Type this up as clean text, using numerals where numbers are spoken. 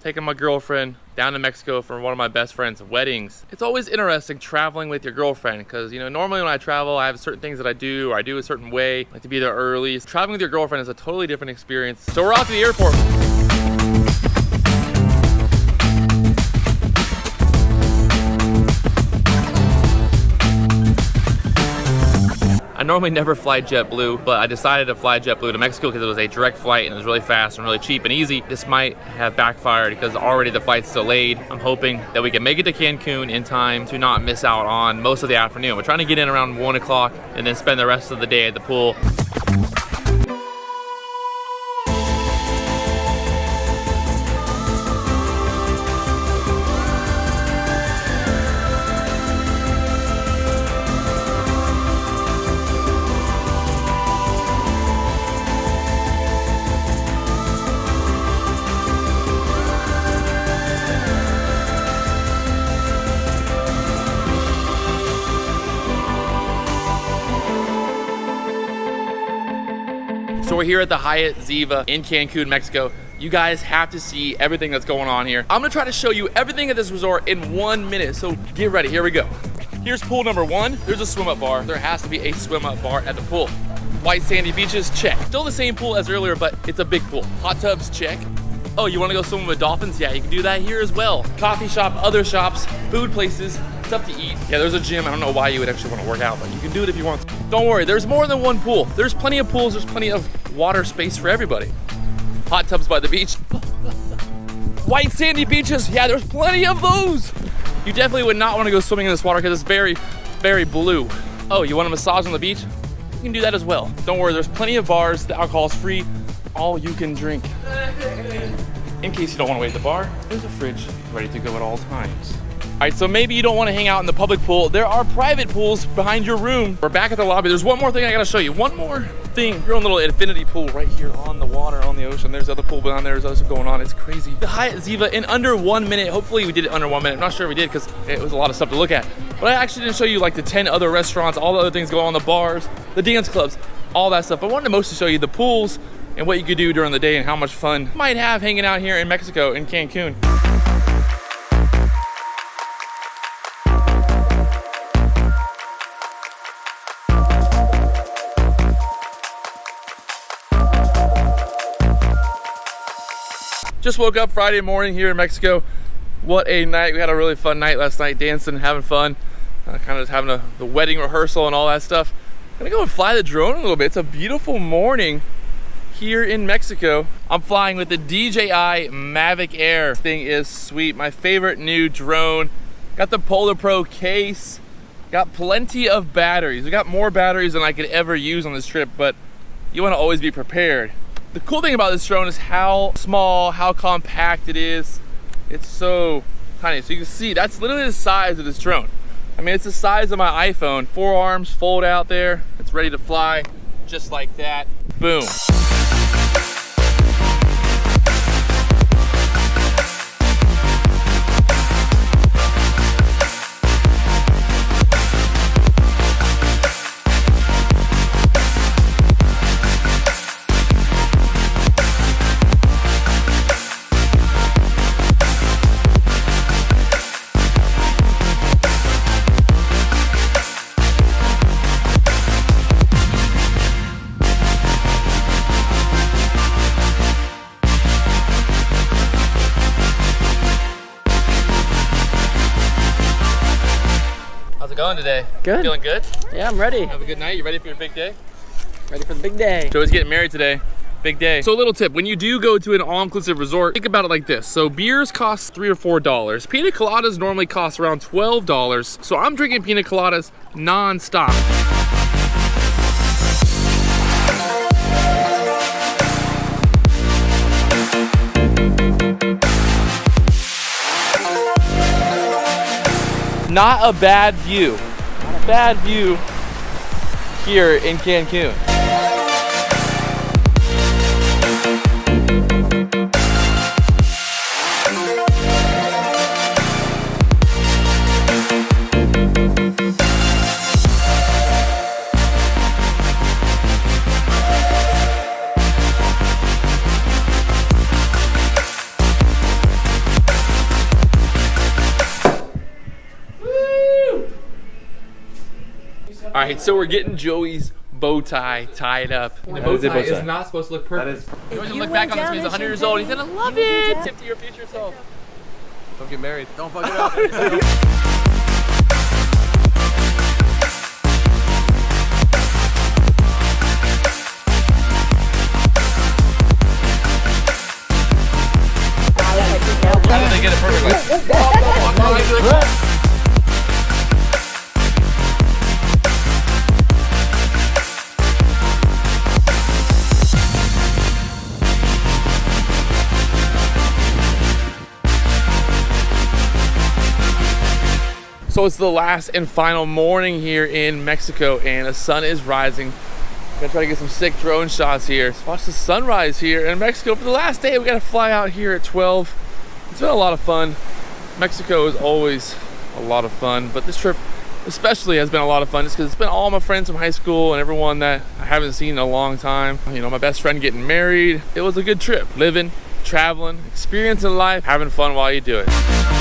taking my girlfriend down to Mexico for one of my best friend's weddings. It's always interesting traveling with your girlfriend because, you know, normally when I travel, I have certain things that I do, or I do a certain way, I like to be there early. Traveling with your girlfriend is a totally different experience. So we're off to the airport. I normally never fly JetBlue, but I decided to fly JetBlue to Mexico because it was a direct flight and it was really fast and really cheap and easy. This might have backfired because already the flight's delayed. I'm hoping that we can make it to Cancun in time to not miss out on most of the afternoon. We're trying to get in around 1 o'clock and then spend the rest of the day at the pool. So we're here at the Hyatt Ziva in Cancun, Mexico. You guys have to see everything that's going on here. I'm gonna try to show you everything at this resort in 1 minute, so get ready, here we go. Here's pool number 1. There's a swim up bar. There has to be a swim up bar at the pool. White sandy beaches, check. Still the same pool as earlier, but it's a big pool. Hot tubs, check. Oh, you wanna go swimming with dolphins? Yeah, you can do that here as well. Coffee shop, other shops, food places, stuff to eat. Yeah, there's a gym. I don't know why you would actually want to work out, but you can do it if you want to. Don't worry, there's more than one pool. There's plenty of pools, there's plenty of water space for everybody. Hot tubs by the beach. White sandy beaches, yeah, there's plenty of those. You definitely would not want to go swimming in this water because it's very, very blue. Oh, you want a massage on the beach? You can do that as well. Don't worry, there's plenty of bars. The alcohol is free, all you can drink. In case you don't want to wait at the bar, there's a fridge ready to go at all times. All right, so maybe you don't want to hang out in the public pool. There are private pools behind your room. We're back at the lobby. There's one more thing I gotta show you. One more thing. Your own little infinity pool right here on the water, on the ocean. There's other pool down there. There's other stuff going on. It's crazy. The Hyatt Ziva in under 1 minute. Hopefully we did it under 1 minute. I'm not sure we did because it was a lot of stuff to look at. But I actually didn't show you like the 10 other restaurants, all the other things going on, the bars, the dance clubs, all that stuff. I wanted most to show you the pools and what you could do during the day and how much fun you might have hanging out here in Mexico, in Cancun. Just woke up Friday morning here in Mexico. What a night. We had a really fun night last night, dancing, having fun, kind of just having the wedding rehearsal and all that stuff. Gonna go and fly the drone a little bit. It's a beautiful morning here in Mexico. I'm flying with the DJI Mavic Air. This thing is sweet. My favorite new drone. Got the Polar Pro case. Got plenty of batteries. We got more batteries than I could ever use on this trip, but you wanna always be prepared. The cool thing about this drone is how small, how compact it is. It's so tiny. So you can see, that's literally the size of this drone. I mean, it's the size of my iPhone. 4 arms, fold out there. It's ready to fly, just like that. Boom. Going today? Good. Feeling good? Yeah, I'm ready. Have a good night. You ready for your big day? Ready for the big day. Joey's getting married today. Big day. So a little tip, when you do go to an all-inclusive resort, think about it like this. So beers cost $3 or $4. Pina Coladas normally cost around $12. So I'm drinking Pina Coladas non-stop. Not a bad view. Not a bad view here in Cancun. All right, so we're getting Joey's bow tie tied up. The bow tie is not supposed to look perfect. Joey's gonna look back on this when he's 100 years old. He's gonna love it. Tip to your future self. Don't get married. Don't fuck it up. How did they get it perfectly? So it's the last and final morning here in Mexico and the sun is rising. Gonna try to get some sick drone shots here. Let's watch the sunrise here in Mexico for the last day. We gotta fly out here at 12. It's been a lot of fun. Mexico is always a lot of fun, but this trip especially has been a lot of fun just because it's been all my friends from high school and everyone that I haven't seen in a long time. You know, my best friend getting married. It was a good trip. Living, traveling, experiencing life, having fun while you do it.